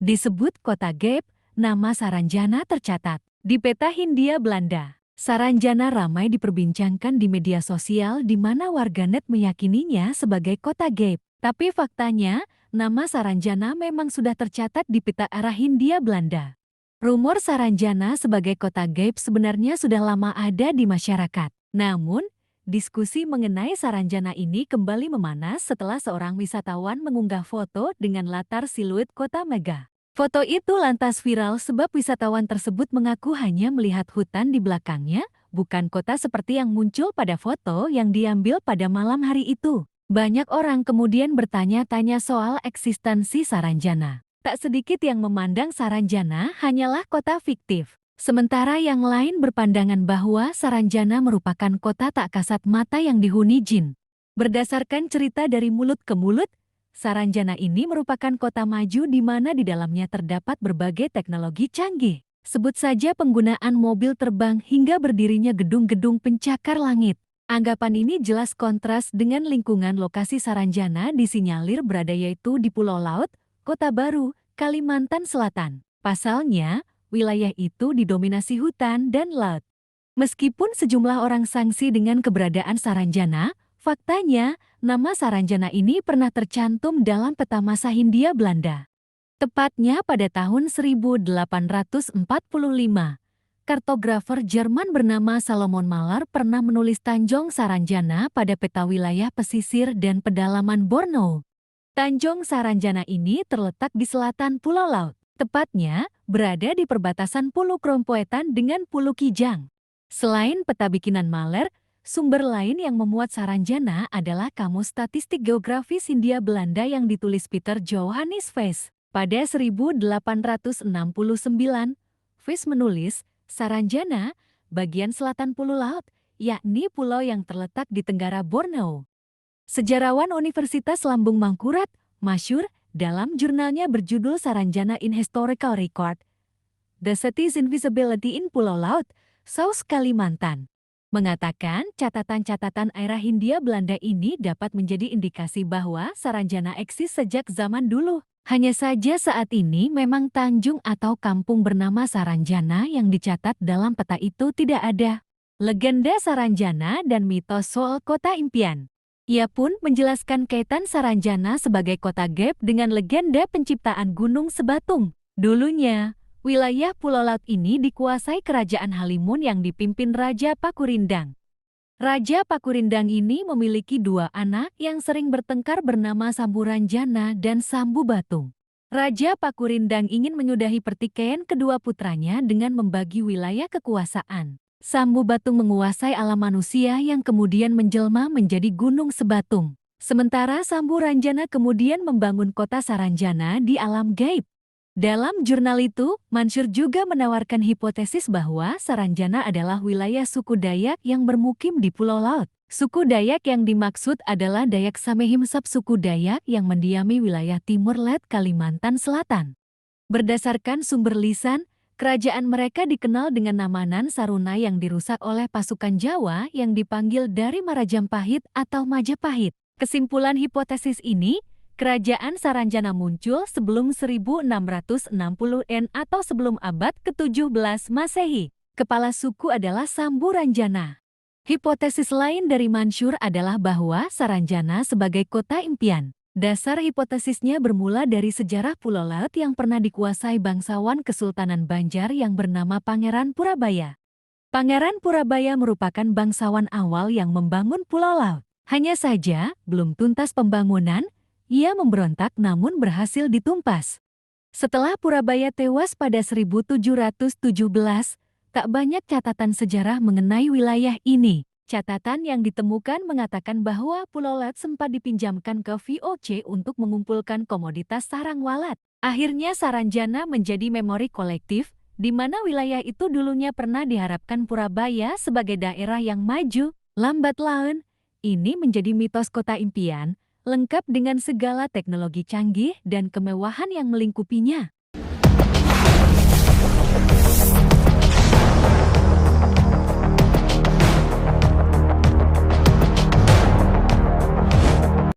Disebut kota gaib, nama Saranjana tercatat di peta Hindia Belanda. Saranjana ramai diperbincangkan di media sosial di mana warganet meyakininya sebagai kota gaib. Tapi faktanya, nama Saranjana memang sudah tercatat di peta arah Hindia Belanda. Rumor Saranjana sebagai kota gaib sebenarnya sudah lama ada di masyarakat. Namun, diskusi mengenai Saranjana ini kembali memanas setelah seorang wisatawan mengunggah foto dengan latar siluet kota megah. Foto itu lantas viral sebab wisatawan tersebut mengaku hanya melihat hutan di belakangnya, bukan kota seperti yang muncul pada foto yang diambil pada malam hari itu. Banyak orang kemudian bertanya-tanya soal eksistensi Saranjana. Tak sedikit yang memandang Saranjana hanyalah kota fiktif. Sementara yang lain berpandangan bahwa Saranjana merupakan kota tak kasat mata yang dihuni jin. Berdasarkan cerita dari mulut ke mulut, Saranjana ini merupakan kota maju di mana di dalamnya terdapat berbagai teknologi canggih. Sebut saja penggunaan mobil terbang hingga berdirinya gedung-gedung pencakar langit. Anggapan ini jelas kontras dengan lingkungan lokasi Saranjana disinyalir berada yaitu di Pulau Laut, Kota Baru, Kalimantan Selatan. Pasalnya, wilayah itu didominasi hutan dan laut. Meskipun sejumlah orang sangsi dengan keberadaan Saranjana, faktanya, nama Saranjana ini pernah tercantum dalam peta masa Hindia Belanda. Tepatnya pada tahun 1845, kartografer Jerman bernama Salomon Mahler pernah menulis Tanjung Saranjana pada peta wilayah pesisir dan pedalaman Borneo. Tanjung Saranjana ini terletak di selatan Pulau Laut, tepatnya berada di perbatasan Pulau Krompoetan dengan Pulau Kijang. Selain peta bikinan Mahler, sumber lain yang memuat Saranjana adalah Kamus Statistik Geografis Hindia Belanda yang ditulis Peter Johannes Vys. Pada 1869, Vys menulis, Saranjana, bagian selatan Pulau Laut, yakni pulau yang terletak di Tenggara Borneo. Sejarawan Universitas Lambung Mangkurat, masyhur, dalam jurnalnya berjudul Saranjana in Historical Record, The City's Invisibility in Pulau Laut, Saus Kalimantan, mengatakan catatan-catatan era Hindia Belanda ini dapat menjadi indikasi bahwa Saranjana eksis sejak zaman dulu. Hanya saja saat ini memang tanjung atau kampung bernama Saranjana yang dicatat dalam peta itu tidak ada. Legenda Saranjana dan mitos soal kota impian. Ia pun menjelaskan kaitan Saranjana sebagai kota gaib dengan legenda penciptaan Gunung Sebatung. Dulunya, wilayah Pulau Laut ini dikuasai Kerajaan Halimun yang dipimpin Raja Pakurindang. Raja Pakurindang ini memiliki dua anak yang sering bertengkar bernama Samburanjana dan Sambu Batung. Raja Pakurindang ingin menyudahi pertikaian kedua putranya dengan membagi wilayah kekuasaan. Sambu Batung menguasai alam manusia yang kemudian menjelma menjadi Gunung Sebatung. Sementara Samburanjana kemudian membangun kota Saranjana di alam gaib. Dalam jurnal itu, Mansur juga menawarkan hipotesis bahwa Saranjana adalah wilayah suku Dayak yang bermukim di Pulau Laut. Suku Dayak yang dimaksud adalah Dayak Samehimsap, suku Dayak yang mendiami wilayah Timur Laut Kalimantan Selatan. Berdasarkan sumber lisan, kerajaan mereka dikenal dengan nama Nan Saruna yang dirusak oleh pasukan Jawa yang dipanggil dari Marajampahit atau Majapahit. Kesimpulan hipotesis ini, Kerajaan Saranjana muncul sebelum 1660-an atau sebelum abad ke-17 Masehi. Kepala suku adalah Samburanjana. Hipotesis lain dari Mansur adalah bahwa Saranjana sebagai kota impian. Dasar hipotesisnya bermula dari sejarah Pulau Laut yang pernah dikuasai bangsawan Kesultanan Banjar yang bernama Pangeran Purabaya. Pangeran Purabaya merupakan bangsawan awal yang membangun Pulau Laut. Hanya saja, belum tuntas pembangunan, ia memberontak namun berhasil ditumpas. Setelah Purabaya tewas pada 1717, tak banyak catatan sejarah mengenai wilayah ini. Catatan yang ditemukan mengatakan bahwa Pulau Laut sempat dipinjamkan ke VOC untuk mengumpulkan komoditas sarang walat. Akhirnya Saranjana menjadi memori kolektif, di mana wilayah itu dulunya pernah diharapkan Purabaya sebagai daerah yang maju. Lambat laun, ini menjadi mitos kota impian, lengkap dengan segala teknologi canggih dan kemewahan yang melingkupinya.